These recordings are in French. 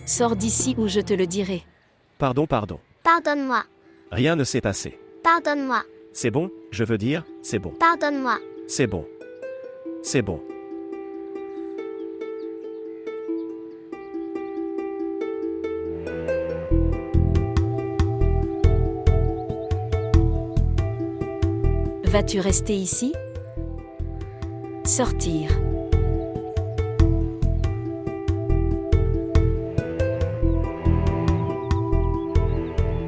Sors d'ici ou je te le dirai. Pardon, pardon. Pardonne-moi. Rien ne s'est passé. Pardonne-moi. C'est bon, je veux dire, c'est bon. Pardonne-moi. C'est bon. C'est bon. Vas-tu rester ici? Sortir.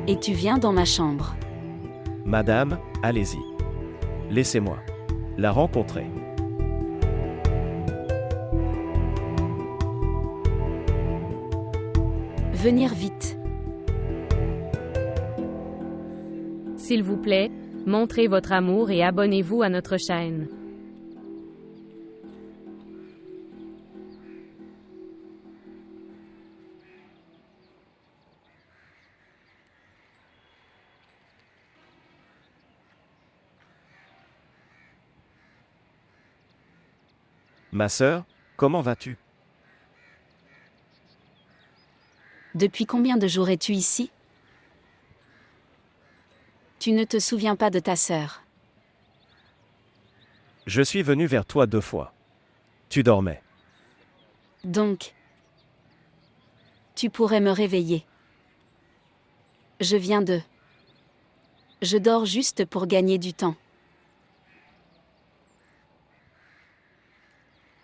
Et tu viens dans ma chambre. Madame, allez-y. Laissez-moi la rencontrer. Venir vite. S'il vous plaît, montrez votre amour et abonnez-vous à notre chaîne. Ma sœur, comment vas-tu? Depuis combien de jours es-tu ici? Tu ne te souviens pas de ta sœur. Je suis venu vers toi 2 fois. Tu dormais. Donc, tu pourrais me réveiller. Je dors juste pour gagner du temps.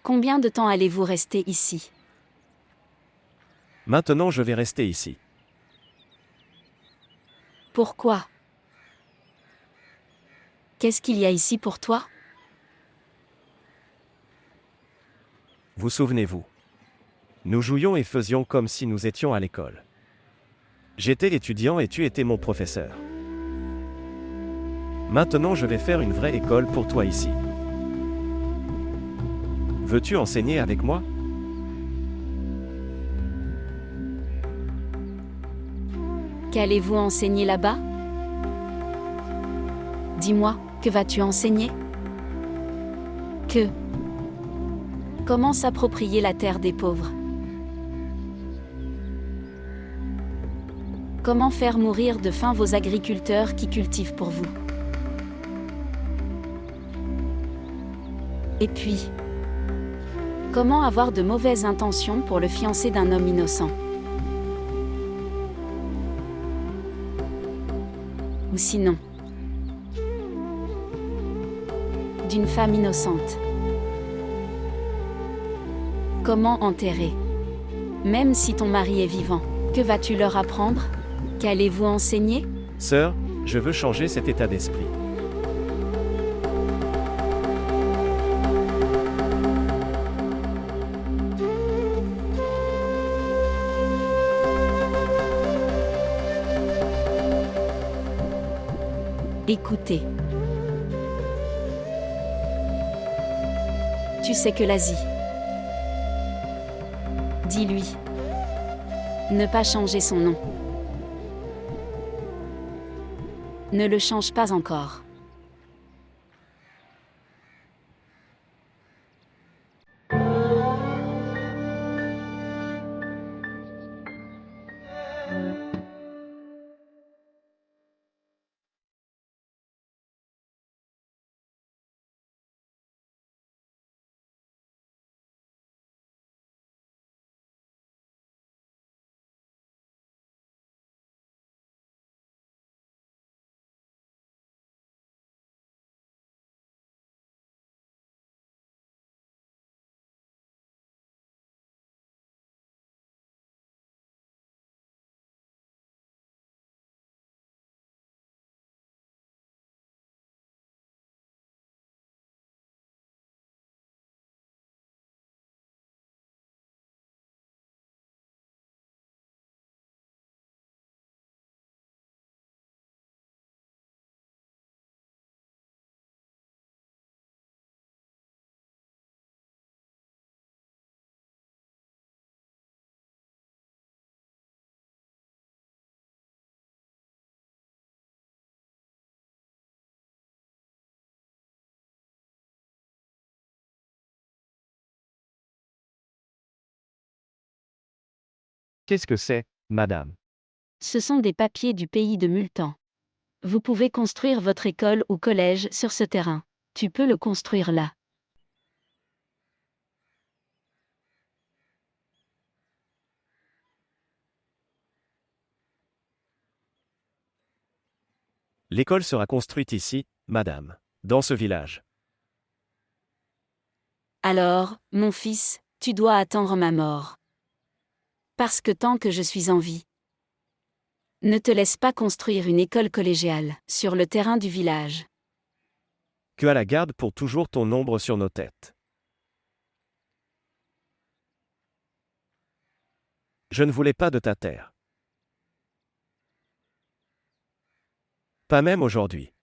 Combien de temps allez-vous rester ici? Maintenant je vais rester ici. Pourquoi? Qu'est-ce qu'il y a ici pour toi? Vous souvenez-vous? Nous jouions et faisions comme si nous étions à l'école. J'étais l'étudiant et tu étais mon professeur. Maintenant je vais faire une vraie école pour toi ici. Veux-tu enseigner avec moi? Qu'allez-vous enseigner là-bas? Dis-moi, que vas-tu enseigner? Comment s'approprier la terre des pauvres? Comment faire mourir de faim vos agriculteurs qui cultivent pour vous? Et puis, comment avoir de mauvaises intentions pour le fiancé d'un homme innocent? Ou sinon, d'une femme innocente. Comment enterrer? Même si ton mari est vivant, que vas-tu leur apprendre? Qu'allez-vous enseigner? Sœur, je veux changer cet état d'esprit. Écoutez. Tu sais que l'Asie. Dis-lui. Ne pas changer son nom. Ne le change pas encore. Qu'est-ce que c'est, madame? Ce sont des papiers du pays de Multan. Vous pouvez construire votre école ou collège sur ce terrain. Tu peux le construire là. L'école sera construite ici, madame, dans ce village. Alors, mon fils, tu dois attendre ma mort. Parce que tant que je suis en vie, ne te laisse pas construire une école collégiale sur le terrain du village. Que Allah garde pour toujours ton ombre sur nos têtes. Je ne voulais pas de ta terre. Pas même aujourd'hui.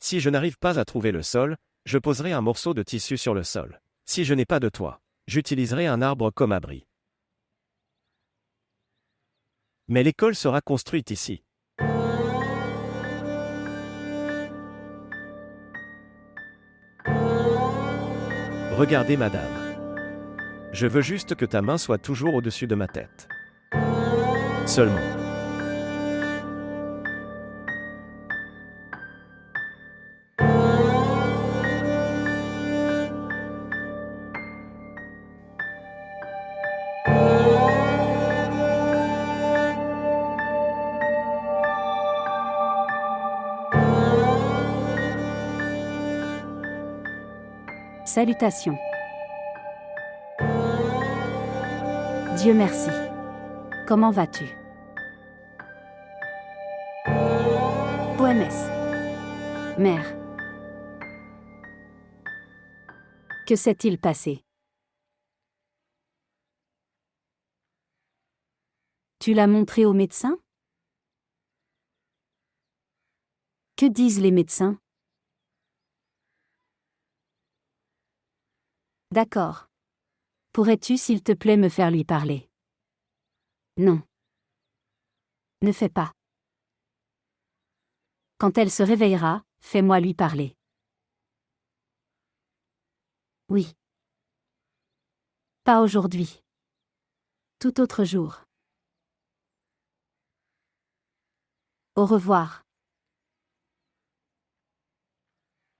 Si je n'arrive pas à trouver le sol, je poserai un morceau de tissu sur le sol. Si je n'ai pas de toit, j'utiliserai un arbre comme abri. Mais l'école sera construite ici. Regardez, madame. Je veux juste que ta main soit toujours au-dessus de ma tête. Seulement. Salutations. Dieu merci. Comment vas-tu? OMS. Mère. Que s'est-il passé? Tu l'as montré au médecin? Que disent les médecins? D'accord. Pourrais-tu s'il te plaît me faire lui parler? Non. Ne fais pas. Quand elle se réveillera, fais-moi lui parler. Oui. Pas aujourd'hui. Tout autre jour. Au revoir.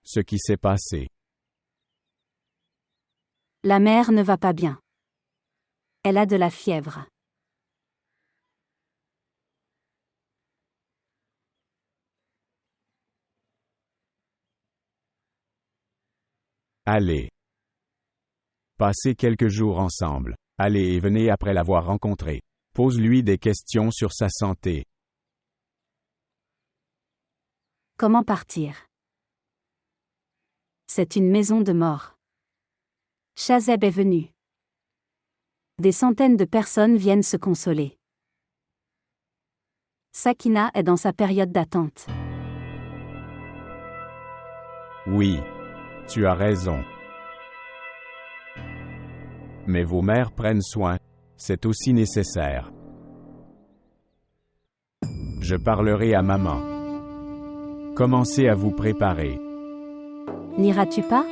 Ce qui s'est passé. La mère ne va pas bien. Elle a de la fièvre. Allez. Passez quelques jours ensemble. Allez et venez après l'avoir rencontré. Pose-lui des questions sur sa santé. Comment partir? C'est une maison de mort. Shazeb est venu. Des centaines de personnes viennent se consoler. Sakina est dans sa période d'attente. Oui. Tu as raison. Mais vos mères prennent soin, c'est aussi nécessaire. Je parlerai à maman. Commencez à vous préparer. N'iras-tu pas?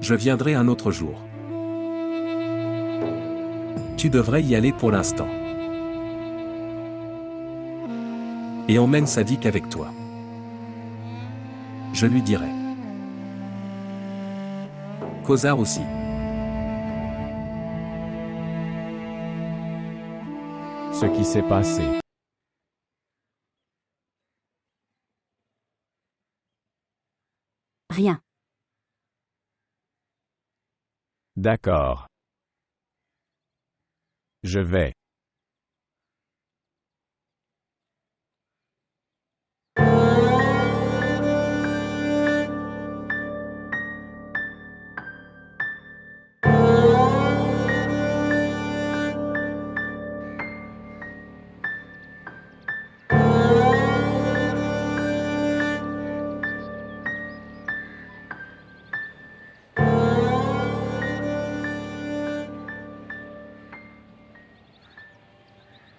Je viendrai un autre jour. Tu devrais y aller pour l'instant. Et emmène Sadik avec toi. Je lui dirai. Kozar aussi. Ce qui s'est passé. Rien. D'accord. Je vais.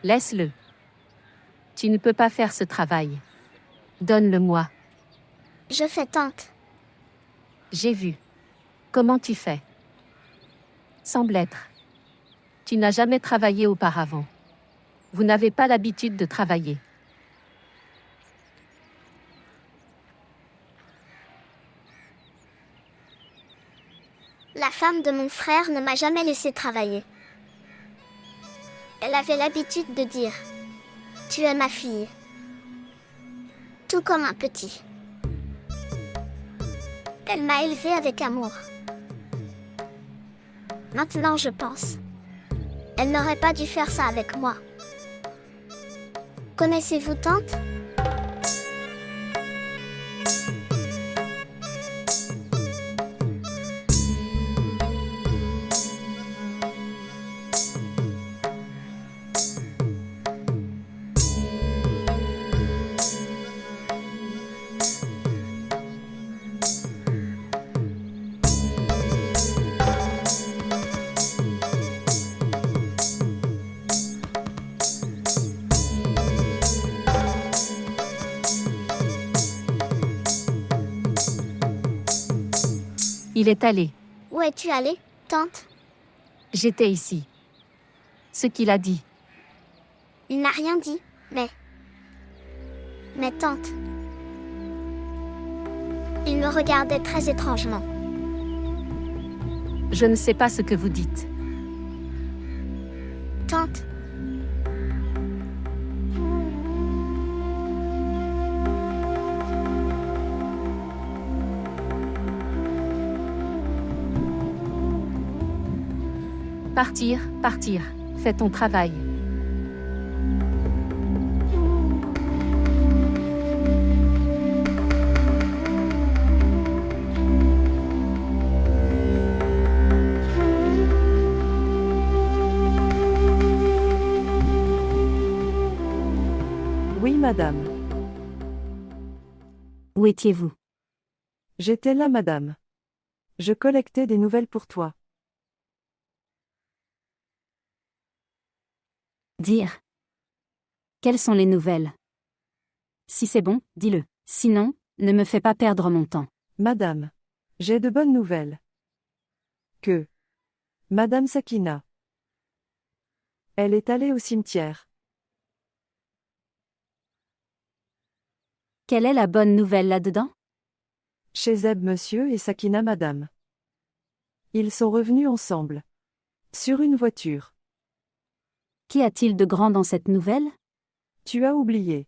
Laisse-le. Tu ne peux pas faire ce travail. Donne-le-moi. Je fais tante. J'ai vu. Comment tu fais? Semble être. Tu Tu n'as jamais travaillé auparavant. Vous n'avez pas l'habitude de travailler. La femme de mon frère ne m'a jamais laissé travailler. Elle avait l'habitude de dire « Tu es ma fille », tout comme un petit. Elle m'a élevée avec amour. Maintenant, je pense, elle n'aurait pas dû faire ça avec moi. Connaissez-vous tante ? Il est allé. Où es-tu allée, tante ? J'étais ici. Ce qu'il a dit. Il n'a rien dit, mais tante. Il me regardait très étrangement. Je ne sais pas ce que vous dites. Tante. Partir, partir. Fais ton travail. Oui, madame. Où étiez-vous ? J'étais là, madame. Je collectais des nouvelles pour toi. Dire. Quelles sont les nouvelles ? Si c'est bon, dis-le. Sinon, ne me fais pas perdre mon temps. Madame. J'ai de bonnes nouvelles. Que Madame Sakina. Elle est allée au cimetière. Quelle est la bonne nouvelle là-dedans ? Chez Zeb monsieur et Sakina madame. Ils sont revenus ensemble. Sur une voiture. Qu'y a-t-il de grand dans cette nouvelle ? Tu as oublié.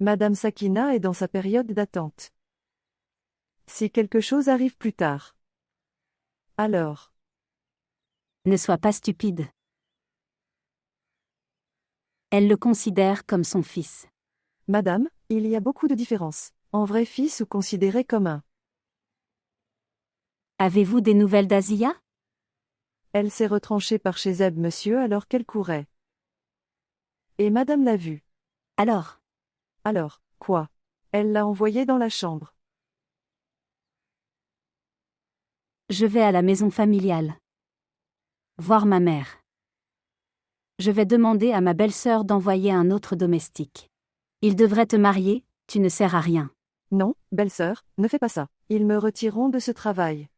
Madame Sakina est dans sa période d'attente. Si quelque chose arrive plus tard. Alors. Ne sois pas stupide. Elle le considère comme son fils. Madame, il y a beaucoup de différences. En vrai fils ou considéré comme un. Avez-vous des nouvelles d'Azia ? Elle s'est retranchée par chez Zeb monsieur alors qu'elle courait. Et madame l'a vue. Alors ? Alors, quoi ? Elle l'a envoyée dans la chambre. Je vais à la maison familiale. Voir ma mère. Je vais demander à ma belle-sœur d'envoyer un autre domestique. Il devrait te marier, tu ne sers à rien. Non, belle-sœur, ne fais pas ça. Ils me retireront de ce travail.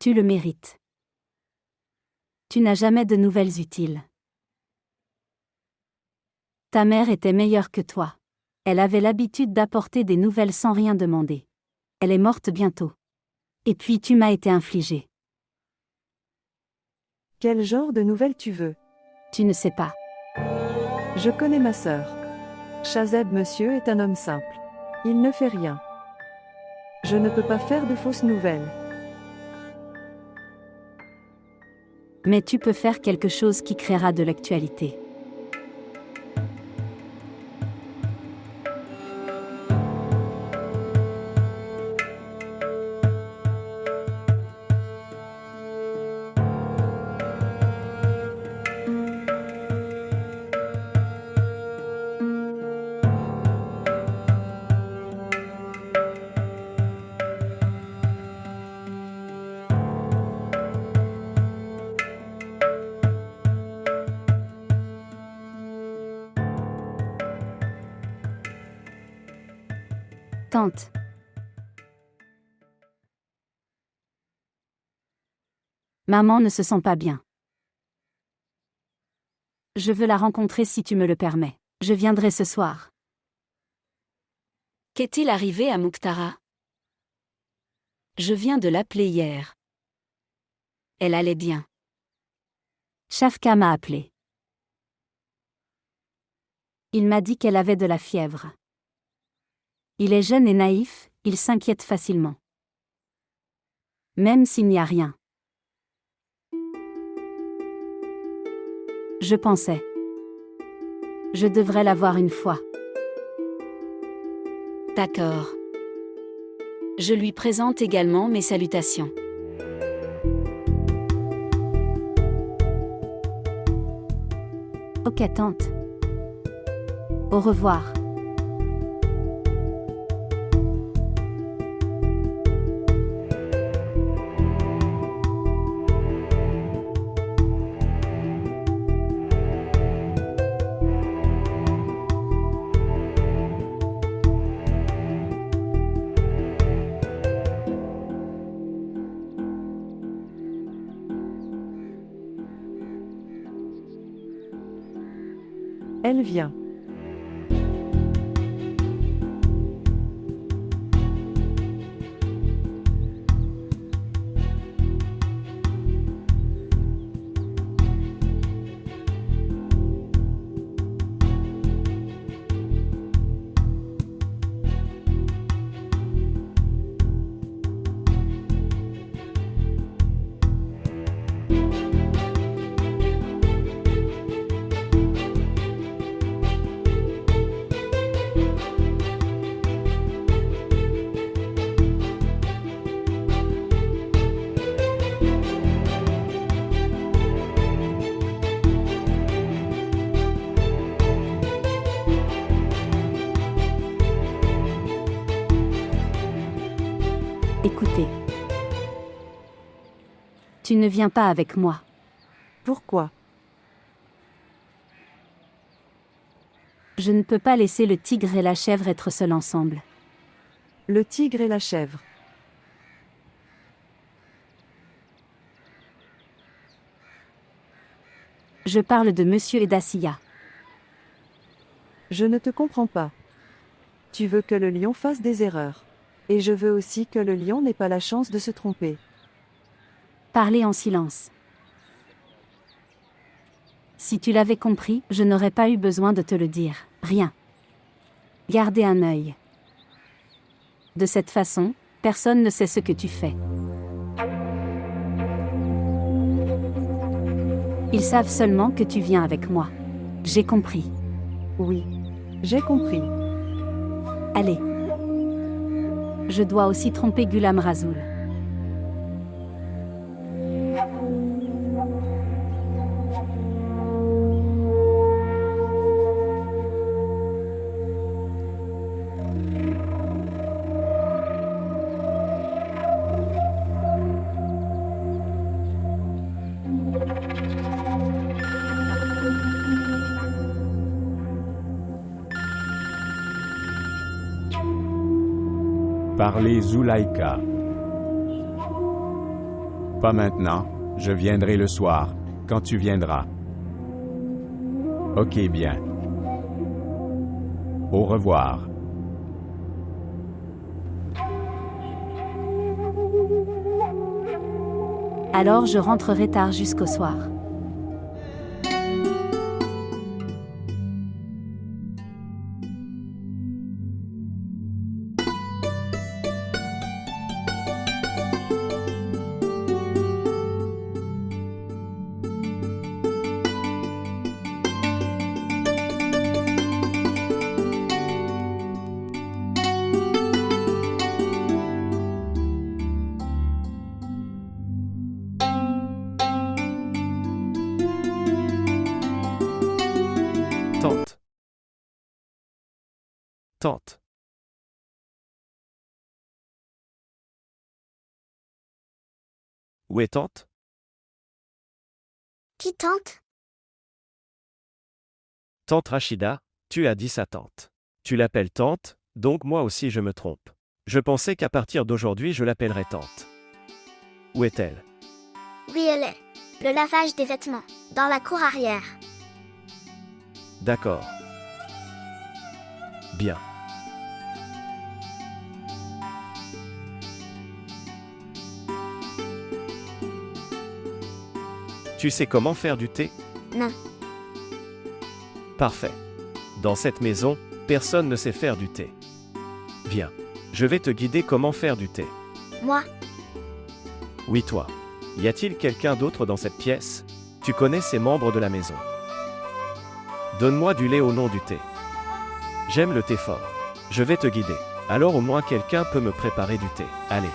Tu le mérites. Tu n'as jamais de nouvelles utiles. Ta mère était meilleure que toi. Elle avait l'habitude d'apporter des nouvelles sans rien demander. Elle est morte bientôt. Et puis tu m'as été infligé. Quel genre de nouvelles tu veux ? Tu ne sais pas. Je connais ma sœur. Shazeb monsieur est un homme simple. Il ne fait rien. Je ne peux pas faire de fausses nouvelles. Mais tu peux faire quelque chose qui créera de l'actualité. Tante. Maman ne se sent pas bien. Je veux la rencontrer si tu me le permets. Je viendrai ce soir. Qu'est-il arrivé à Mukhtara? Je viens de l'appeler hier. Elle allait bien. Shafka m'a appelé. Il m'a dit qu'elle avait de la fièvre. Il est jeune et naïf, il s'inquiète facilement. Même s'il n'y a rien. Je pensais. Je devrais la voir une fois. D'accord. Je lui présente également mes salutations. Ok tante. Au revoir. Elle vient. Écoutez. Tu ne viens pas avec moi. Pourquoi? Je ne peux pas laisser le tigre et la chèvre être seuls ensemble. Le tigre et la chèvre. Je parle de Monsieur et d'Asiya. Je ne te comprends pas. Tu veux que le lion fasse des erreurs. Et je veux aussi que le lion n'ait pas la chance de se tromper. Parlez en silence. Si tu l'avais compris, je n'aurais pas eu besoin de te le dire. Rien. Gardez un œil. De cette façon, personne ne sait ce que tu fais. Ils savent seulement que tu viens avec moi. J'ai compris. Oui. J'ai compris. Allez. Je dois aussi tromper Ghulam Rasoul. Parlez Zulaïka. Pas maintenant, je viendrai le soir, quand tu viendras. Ok bien. Au revoir. Alors je rentrerai tard jusqu'au soir. Tante. Tante. Où est tante? Qui tante? Tante Rachida, tu as dit sa tante. Tu l'appelles tante, donc moi aussi je me trompe. Je pensais qu'à partir d'aujourd'hui je l'appellerais tante. Où est-elle? Oui, elle est. Le lavage des vêtements, dans la cour arrière. D'accord. Bien. Tu sais comment faire du thé? Non. Parfait. Dans cette maison, personne ne sait faire du thé. Viens. Je vais te guider comment faire du thé. Moi? Oui, toi. Y a-t-il quelqu'un d'autre dans cette pièce? Tu connais ces membres de la maison. Donne-moi du lait au nom du thé. J'aime le thé fort. Je vais te guider. Alors au moins quelqu'un peut me préparer du thé. Allez.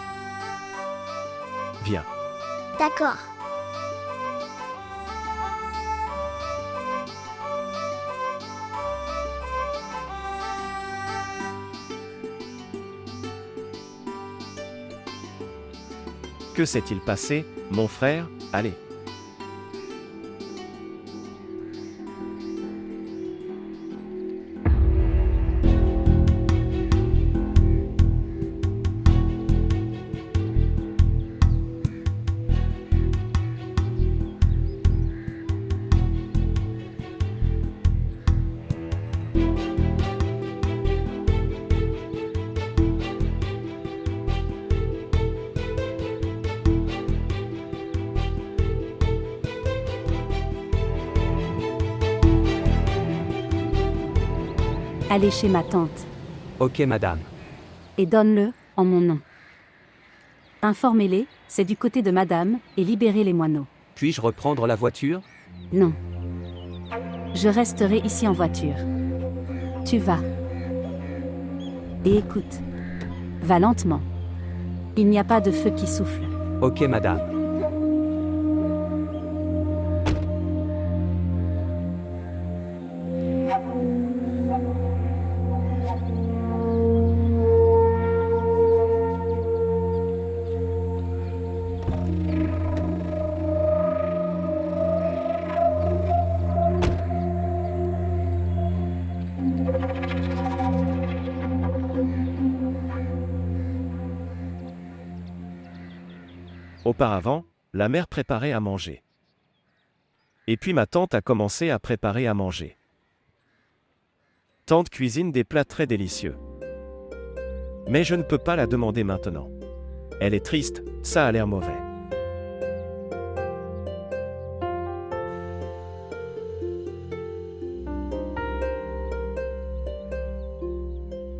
Viens. D'accord. Que s'est-il passé, mon frère? Allez. Allez chez ma tante Ok, madame. et donne-le en mon nom. Informez-les, c'est du côté de madame, et libérez les moineaux. Puis-je reprendre la voiture? Non. Je resterai ici en voiture. Tu vas. Et écoute. Va lentement. Il n'y a pas de feu qui souffle. Ok, madame. Auparavant, la mère préparait à manger. Et puis ma tante a commencé à préparer à manger. Tante cuisine des plats très délicieux. Mais je ne peux pas la demander maintenant. Elle est triste, ça a l'air mauvais.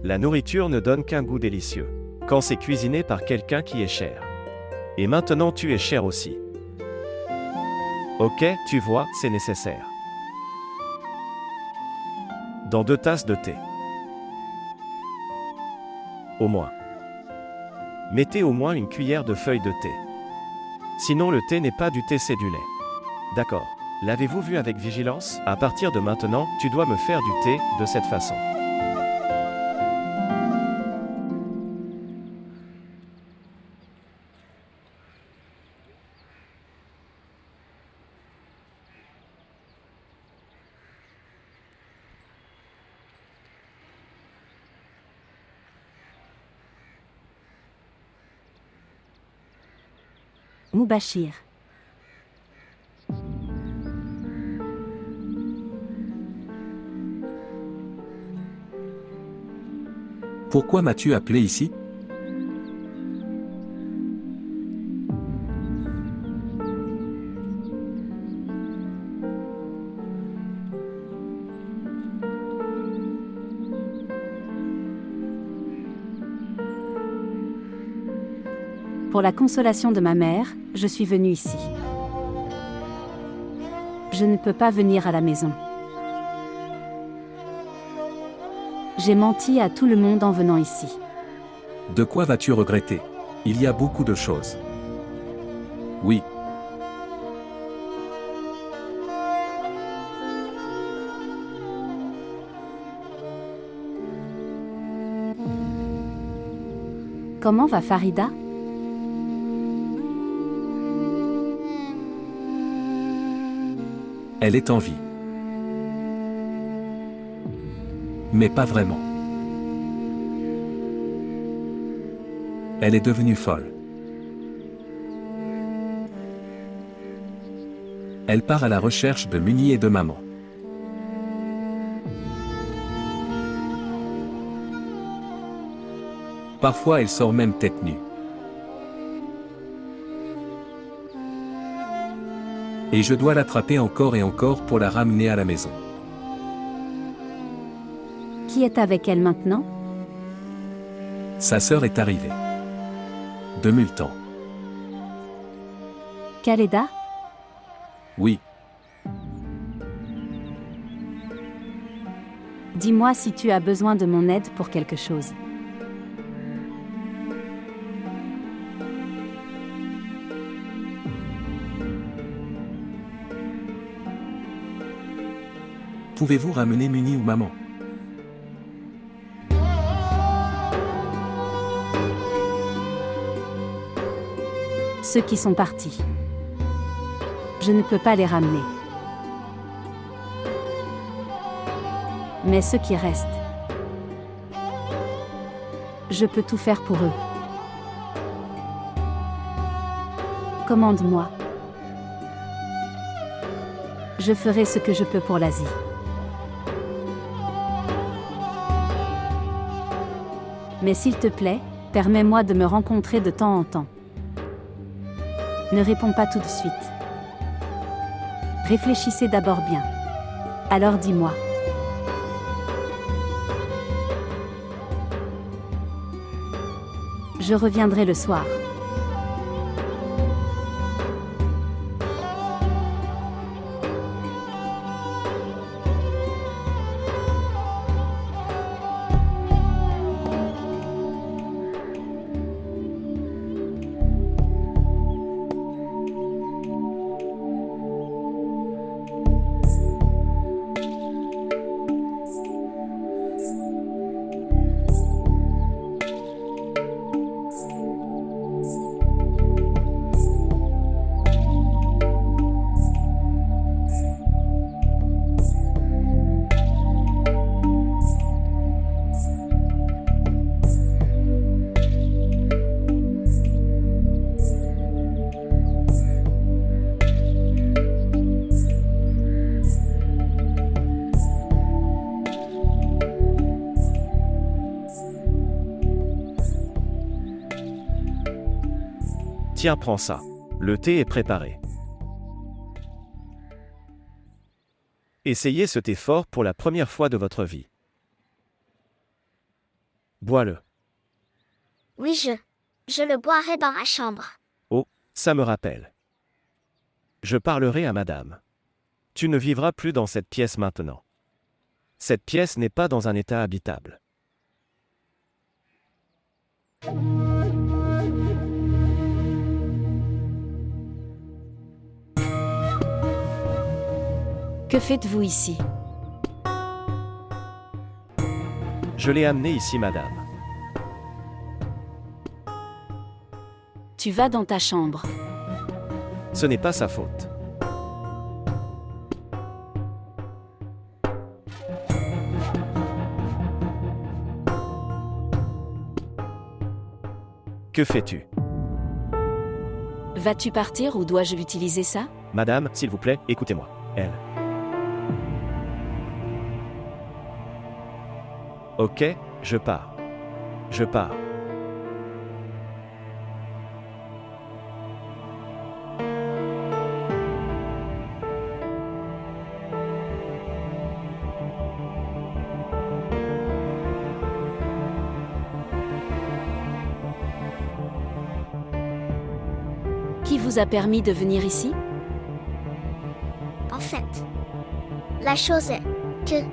La nourriture ne donne qu'un goût délicieux. Quand c'est cuisiné par quelqu'un qui est cher. Et maintenant tu es cher aussi. Ok, tu vois, c'est nécessaire. Dans 2 tasses de thé. Au moins. Mettez au moins une cuillère de feuilles de thé. Sinon le thé n'est pas du thé, c'est du lait. D'accord. L'avez-vous vu avec vigilance? À partir de maintenant, tu dois me faire du thé de cette façon. Moubachir. Pourquoi m'as-tu appelé ici? Pour la consolation de ma mère, je suis venue ici. Je ne peux pas venir à la maison. J'ai menti à tout le monde en venant ici. De quoi vas-tu regretter? Il y a beaucoup de choses. Oui. Comment va Farida? Elle est en vie. Mais pas vraiment. Elle est devenue folle. Elle part à la recherche de Muni et de maman. Parfois elle sort même tête nue. Et je dois l'attraper encore et encore pour la ramener à la maison. Qui est avec elle maintenant? Sa sœur est arrivée. De Multan. Khaleda? Oui, Dis-moi si tu as besoin de mon aide pour quelque chose. pouvez-vous ramener Muni ou maman? Ceux qui sont partis. Je ne peux pas les ramener. Mais ceux qui restent, je peux tout faire pour eux. Commande-moi. Je ferai ce que je peux pour l'Asie. Mais s'il te plaît, permets-moi de me rencontrer de temps en temps. Ne réponds pas tout de suite. Réfléchissez d'abord bien. Alors dis-moi. Je reviendrai le soir. Tiens, prends ça. Le thé est préparé. Essayez ce thé fort pour la première fois de votre vie. Bois-le. Oui, je le boirai dans ma chambre. Oh, ça me rappelle. Je parlerai à madame. Tu ne vivras plus dans cette pièce maintenant. Cette pièce n'est pas dans un état habitable. Que faites-vous ici? Je l'ai amené ici, madame. Tu vas dans ta chambre. Ce n'est pas sa faute. Que fais-tu? Vas-tu partir ou dois-je utiliser ça? Madame, s'il vous plaît, écoutez-moi. Elle. Ok, je pars. Je pars. Qui vous a permis de venir ici? En fait, la chose est que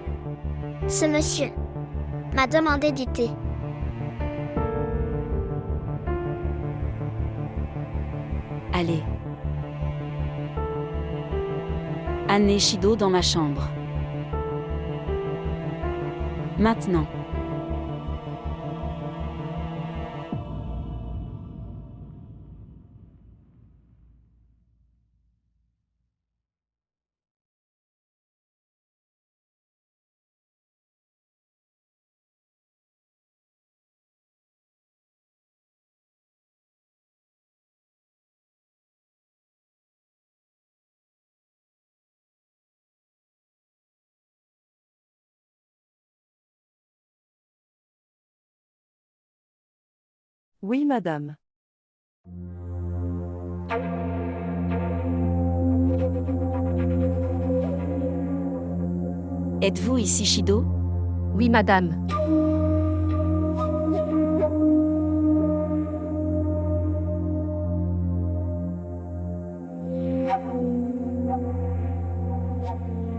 ce monsieur m'a demandé du thé. Allez. Amenez Shido dans ma chambre. Maintenant. Oui, madame. Êtes-vous ici Shido? Oui, madame.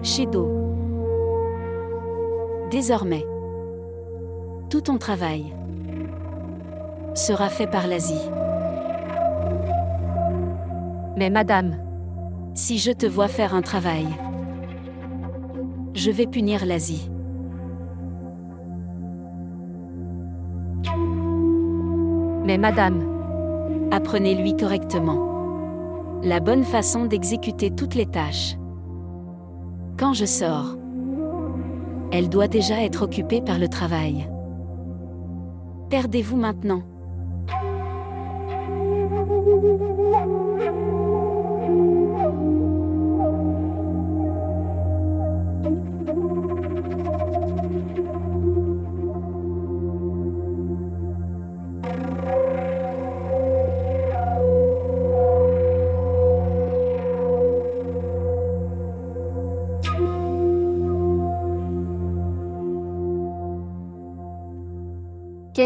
Shido. Désormais, tout ton travail sera fait par l'Asie. Mais madame, Si je te vois faire un travail, je vais punir l'Asie. mais madame, Apprenez-lui correctement la bonne façon d'exécuter toutes les tâches. Quand je sors, elle doit déjà être occupée par le travail. Perdez-vous maintenant.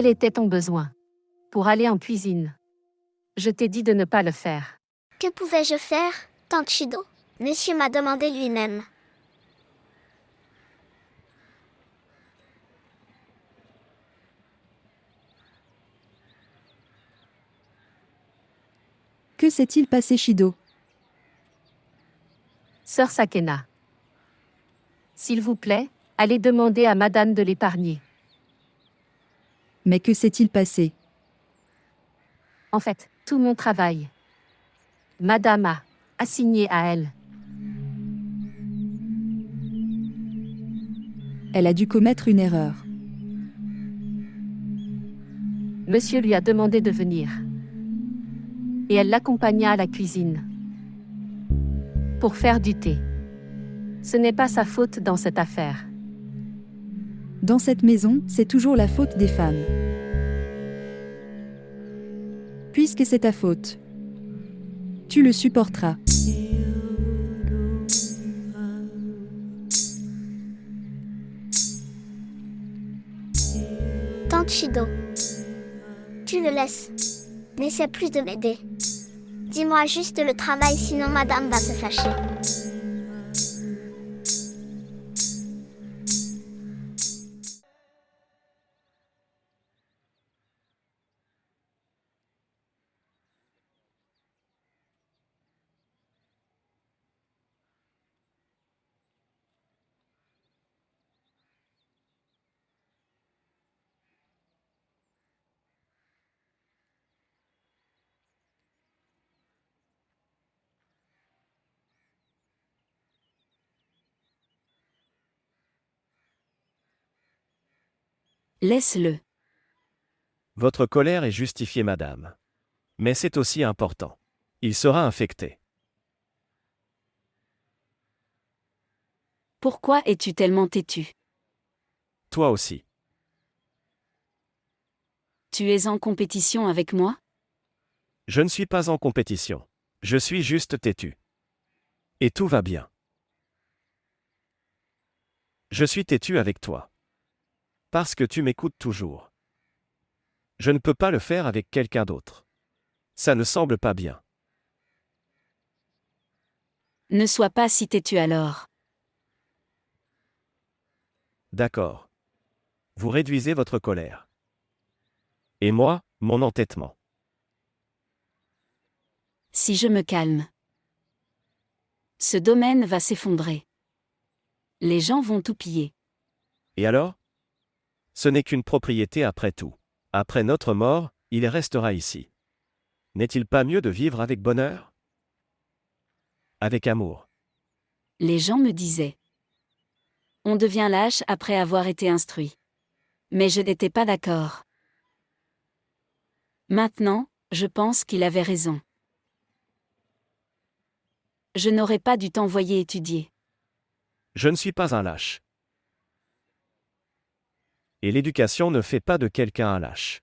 quel était ton besoin? Pour aller en cuisine. Je t'ai dit de ne pas le faire. Que pouvais-je faire, tante Shido? Monsieur m'a demandé lui-même. Que s'est-il passé, Shido? Sœur Sakena. S'il vous plaît, allez demander à madame de l'épargner. Mais que s'est-il passé? En fait, tout mon travail. Madame a assigné à elle. Elle a dû commettre une erreur. Monsieur lui a demandé de venir. Et elle l'accompagna à la cuisine. Pour faire du thé. Ce n'est pas sa faute dans cette affaire. Dans cette maison, c'est toujours la faute des femmes. Puisque c'est ta faute, tu le supporteras. Tante Shido. Tu le laisses. N'essaie plus de m'aider. Dis-moi juste le travail, sinon madame va se fâcher. Laisse-le. Votre colère est justifiée, madame. Mais c'est aussi important. Il sera infecté. Pourquoi es-tu tellement têtu? Toi aussi. Tu es en compétition avec moi? Je ne suis pas en compétition. Je suis juste têtu. Et tout va bien. Je suis têtu avec toi. Parce que tu m'écoutes toujours. Je ne peux pas le faire avec quelqu'un d'autre. Ça ne semble pas bien. Ne sois pas si têtu alors. D'accord. Vous réduisez votre colère. Et moi, mon entêtement. Si je me calme, ce domaine va s'effondrer. Les gens vont tout piller. Et alors? Ce n'est qu'une propriété après tout. Après notre mort, il restera ici. N'est-il pas mieux de vivre avec bonheur? Avec amour. Les gens me disaient. On devient lâche après avoir été instruit. Mais je n'étais pas d'accord. Maintenant, je pense qu'il avait raison. Je n'aurais pas dû t'envoyer étudier. Je ne suis pas un lâche. Et l'éducation ne fait pas de quelqu'un un lâche.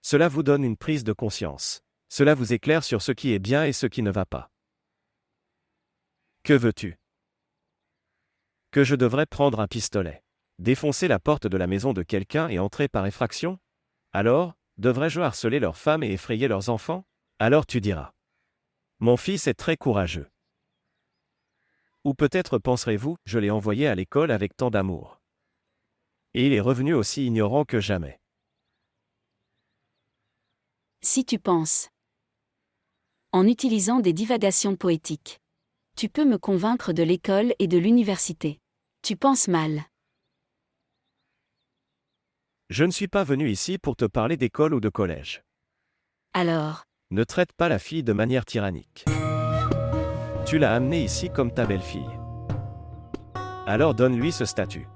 Cela vous donne une prise de conscience. Cela vous éclaire sur ce qui est bien et ce qui ne va pas. Que veux-tu? Que je devrais prendre un pistolet? Défoncer la porte de la maison de quelqu'un et entrer par effraction? Alors, devrais-je harceler leurs femmes et effrayer leurs enfants? Alors tu diras. Mon fils est très courageux. Ou peut-être penserez-vous, je l'ai envoyé à l'école avec tant d'amour. Et il est revenu aussi ignorant que jamais. Si tu penses. En utilisant des divagations poétiques. Tu peux me convaincre de l'école et de l'université. Tu penses mal. Je ne suis pas venu ici pour te parler d'école ou de collège. Alors, Ne traite pas la fille de manière tyrannique. Tu l'as amenée ici comme ta belle-fille. Alors donne-lui ce statut.